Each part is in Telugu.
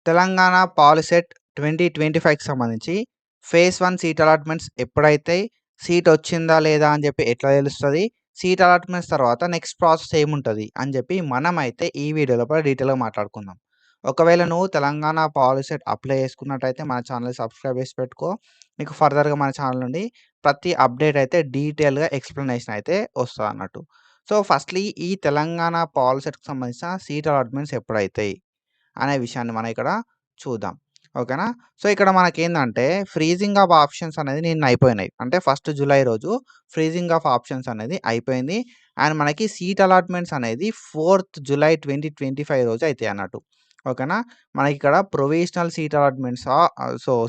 తెలంగాణ పాలిసెట్ 2025కి సంబంధించి ఫేజ్ 1 సీట్ అలాట్మెంట్స్ ఎప్పుడైతాయి? సీట్ వచ్చిందా లేదా అని చెప్పి ఎట్లా తెలుస్తది? సీట్ అలాట్మెంట్స్ తర్వాత నెక్స్ట్ ప్రాసెస్ ఏముంటది? అని చెప్పి మనమైతే ఈ వీడియో లోపల డీటెయిల్‌గా మాట్లాడుకుందాం. ఒకవేళ నువ్వు తెలంగాణ పాలిసెట్ అప్లై చేసుకున్నట్టయితే మన ఛానెల్‌ని సబ్స్క్రైబ్ చేసి పెట్టుకో. నీకు ఫర్దర్‌గా మన ఛానెల్ నుండి ప్రతి అప్డేట్ అయితే డీటెయిల్‌గా ఎక్స్‌ప్లనేషన్ అయితే వస్తదన్నట్టు. సో, ఫస్ట్‌లీ ఈ తెలంగాణ పాలిసెట్‌కి సంబంధించిన సీట్ అలాట్మెంట్స్ ఎప్పుడైతాయి? అనే విషయాన్ని మనం ఇక్కడ చూద్దాం. ఓకేనా? సో, ఇక్కడ మనకేందంటే ఫ్రీజింగ్ ఆఫ్ ఆప్షన్స్ అనేది నిన్న అయిపోయినాయి. అంటే 1 జులై రోజు ఫ్రీజింగ్ ఆఫ్ ఆప్షన్స్ అనేది అయిపోయింది. అండ్ మనకి సీట్ అలాట్మెంట్స్ అనేది 4థ్ జులై 2025 రోజు అయితాయన్నట్టు. ఓకేనా? మనకిక్కడ provisional seat allotments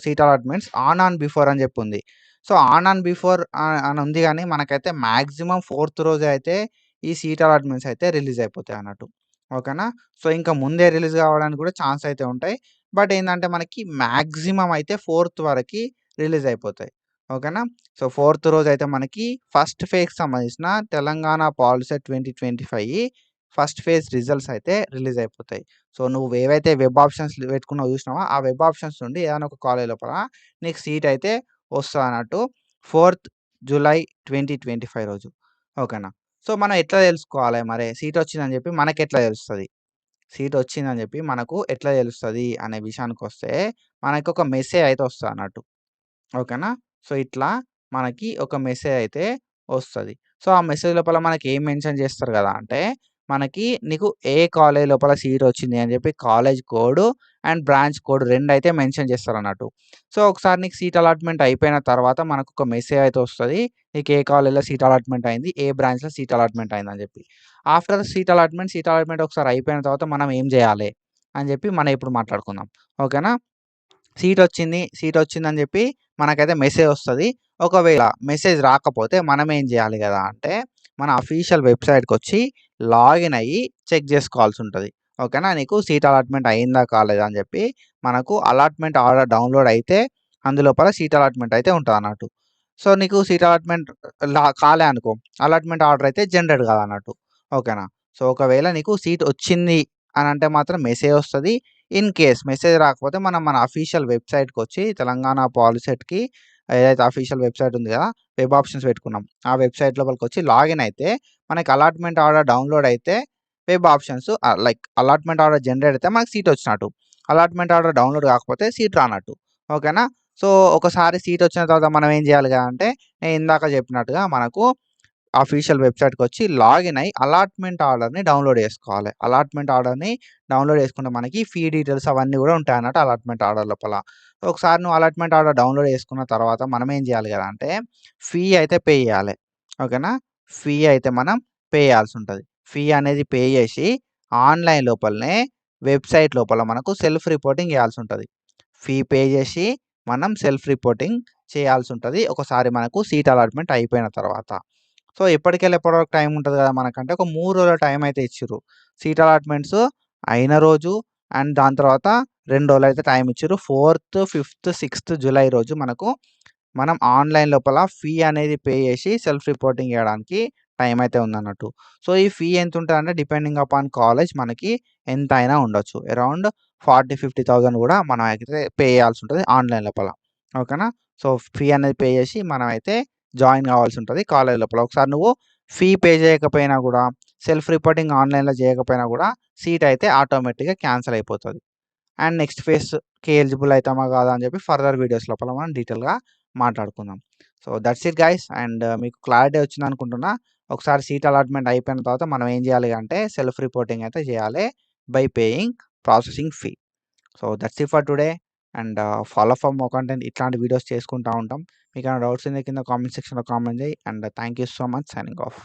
seat allotments on before అని చెప్పి ఉంది. సో, ఆన్ బిఫోర్ అని ఉంది గానీ మనకైతే మాక్సిమం 4థ్ రోజే అయితే ఈ సీట్ అలాట్మెంట్స్ అయితే రిలీజ్ అయిపోతాయన్నట్టు. ఓకేనా? సో, ఇంకా ముందే రిలీజ్ కావడానికి కూడా ఛాన్స్ అయితే ఉంటాయి. బట్ ఏందంటే మనకి మాక్సిమం అయితే 4థ్ వరకి రిలీజ్ అయిపోతాయి. ఓకేనా? సో, 4థ్ రోజైతే మనకి ఫస్ట్ ఫేజ్‌కి సంబంధించిన Telangana POLYCET 2025 first phase results అయితే రిలీజ్ అయిపోతాయి. సో, నువ్వేవైతే వెబ్ ఆప్షన్స్ పెట్టుకున్నావో చూసినావా? ఆ వెబ్ ఆప్షన్స్ నుండి ఏదైనా ఒక కాలేజ్ లోపల నీకు సీట్ అయితే వస్తదన్నట్టు 4థ్ జులై 2025 రోజు. ఓకేనా? సో, మనం ఎట్లా తెలుసుకోవాలి మరి సీట్ వచ్చిందని చెప్పి మనకెట్లా తెలుస్తది? సీట్ వచ్చిందని చెప్పి మనకు ఎట్లా తెలుస్తది అనే విషయానికొస్తే మనకొక మెసేజ్ అయితే వస్తదన్నట్టు. ఓకేనా? సో, ఇట్లా మనకి ఒక మెసేజ్ అయితే వస్తది. సో, ఆ మెసేజ్ లోపల మనకి ఏం మెన్షన్ చేస్తారు గదా! అంటే మనకి నీకు ఏ కాలేజ్ లోపల సీట్ వచ్చింది అని చెప్పి college code and branch code 2 అయితే మెన్షన్ చేస్తారన్నట్టు. సో, ఒకసారి నీకు సీట్ అలాట్‌మెంట్ అయిపోయిన తర్వాత మనకొక మెసేజ్ అయితే వస్తది. నీకు ఏ కాలేజ్‌లో సీట్ అలాట్‌మెంట్ అయింది, ఏ బ్రాంచ్‌లో సీట్ అలాట్‌మెంట్ అయిందని చెప్పి. ఆఫ్టర్ సీట్ అలాట్‌మెంట్ ఒకసారి అయిపోయిన తర్వాత మనం ఏం చేయాలి? అని చెప్పి మనం ఇప్పుడు మాట్లాడుకుందాం. ఓకేనా? సీటొచ్చిందని జెప్పి మనకైతే మెసేజొస్తది. ఒకవేళ మెసేజ్ రాకపోతే మనమేం జేయాలి గదా! అంటే మన అఫీషియల్ వెబ్‌సైట్‌కొచ్చి లాగిన్ అయ్యి చెక్ జేసుకోవాల్సుంటది. ఓకేనా? నీకు సీట్ అలాట్‌మెంట్ అయిందా? కాలేదా? అని జెప్పి మనకు అలాట్‌మెంట్ ఆర్డర్ డౌన్‌లోడ్ అయితే అందులోపల సీట్ అలాట్‌మెంట్ అయితే ఉంటదన్నట్టు. సో, నీకు సీట్ అలాట్‌మెంట్ కాలే అనుకో, అలాట్‌మెంట్ ఆర్డర్ అయితే జనరేట్ కాదన్నట్టు. ఓకేనా? సో, ఒకవేళ నీకు సీట్ వచ్చింది అనంటే మాత్రం మెసేజొస్తది. ఇన్ కేస్ మెసేజ్ రాకపోతే మనం మన అఫీషియల్ వెబ్‌సైట్‌కొచ్చి తెలంగాణ పాలిసెట్‌కి ఏదైతే అఫీషియల్ వెబ్‌సైట్ ఉంది గదా! వెబ్ ఆప్షన్స్ పెట్టుకున్నాం. ఆ వెబ్‌సైట్ లోపలికొచ్చి లాగిన్ అయితే మనకి అలాట్‌మెంట్ ఆర్డర్ డౌన్‌లోడ్ అయితే web options like allotment order generate అయితే మనకు సీట్ వచ్చినట్టు. అలాట్‌మెంట్ ఆర్డర్ డౌన్‌లోడ్ కాకపోతే సీట్ రానట్టు. ఓకేనా? సో, ఒకసారి సీట్ వచ్చిన తర్వాత మనం ఏం చేయాలి గా అంటే నేను ఇందాక చెప్పినట్టుగా మనకు అఫీషియల్ వెబ్‌సైట్‌కొచ్చి లాగిన్ అయ్యి అలాట్‌మెంట్ ఆర్డర్‌ని డౌన్‌లోడ్ చేసుకోవాలి. అలాట్‌మెంట్ ఆర్డర్‌ని డౌన్‌లోడ్ చేసుకుంటే మనకి ఫీ డీటెయిల్స్ అవన్నీ గూడా ఉంటాయన్నట్టు అలాట్‌మెంట్ ఆర్డర్ లోపల. ఒకసారి నువ్వు అలాట్‌మెంట్ ఆర్డర్ డౌన్‌లోడ్ చేసుకున్న తర్వాత మనం ఏం చేయాలి గదా! అంటే ఫీ అయితే పే చేయాలి. ఓకేనా? ఫీ అయితే మనం పే చేయాల్సుంటది. ఫీ అనేది పే చేసి ఆన్‌లైన్ లోపలనే వెబ్‌సైట్ లోపల మనకు సెల్ఫ్ రిపోర్టింగ్ చేయాల్సుంటది. ఫీ పే చేసి మనం సెల్ఫ్ రిపోర్టింగ్ చేయాల్సుంటది. ఒకసారి మనకు సీట్ అలాట్‌మెంట్ అయిపోయిన తర్వాత. సో, ఎప్పటికెళ్ళి ఎప్పటి వరకు టైం ఉంటది గదా! మనకంటే ఒక 3 రోజుల టైం అయితే ఇచ్చిర్రు. సీట్ అలాట్‌మెంట్స్ అయిన రోజు అండ్ దాని తర్వాత 2 రోజులైతే టైం ఇచ్చిర్రు. 4థ్, 5థ్, 6థ్ జులై రోజు మనం ఆన్‌లైన్ లోపల ఫీ అనేది పే చేసి సెల్ఫ్ రిపోర్టింగ్ చేయడానికి టైం అయితే ఉందన్నట్టు. సో, ఈ ఫీ ఎంతుంటదంటే డిపెండింగ్ అపాన్ కాలేజ్ మనకి ఎంతైనా ఉండొచ్చు. అరౌండ్ 40,000-50,000 గూడా మనం అయితే పే చేయాల్సుంటది ఆన్‌లైన్ లోపల. ఓకేనా? సో, ఫీ అనేది పే చేసి మనమైతే జాయిన్ కావాల్సుంటది కాలేజ్ లోపల. ఒకసారి నువ్వు ఫీ పే చేయకపోయినా గూడా, సెల్ఫ్ రిపోర్టింగ్ ఆన్‌లైన్‌లో చేయకపోయినా గూడా సీట్ అయితే ఆటోమేటిక్‌గా క్యాన్సెల్ అయిపోతది. అండ్ నెక్స్ట్ ఫేజ్‌కి ఎలిజిబుల్ అయితామా కాదా అని చెప్పి ఫర్దర్ వీడియోస్ లోపల మనం డీటెయిల్‌గా మాట్లాడుకుందాం. So, that's it guys and మీకు క్లారిటీ వచ్చిందనుకుంటున్నా. ఒకసారి సీట్ అలాట్‌మెంట్ అయిపోయిన తర్వాత మనం ఏం చేయాలి అంటే సెల్ఫ్ రిపోర్టింగ్ అయితే చేయాలి by paying processing fee. So, that's it for today and follow for more content ఇట్లాంటి వీడియోస్ చేసుకుంటా ఉంటాం. మీకేమైనా డౌట్స్ ఉంటే కింద కామెంట్ సెక్షన్‌లో కామెంట్ చేయి and thank you so much signing off.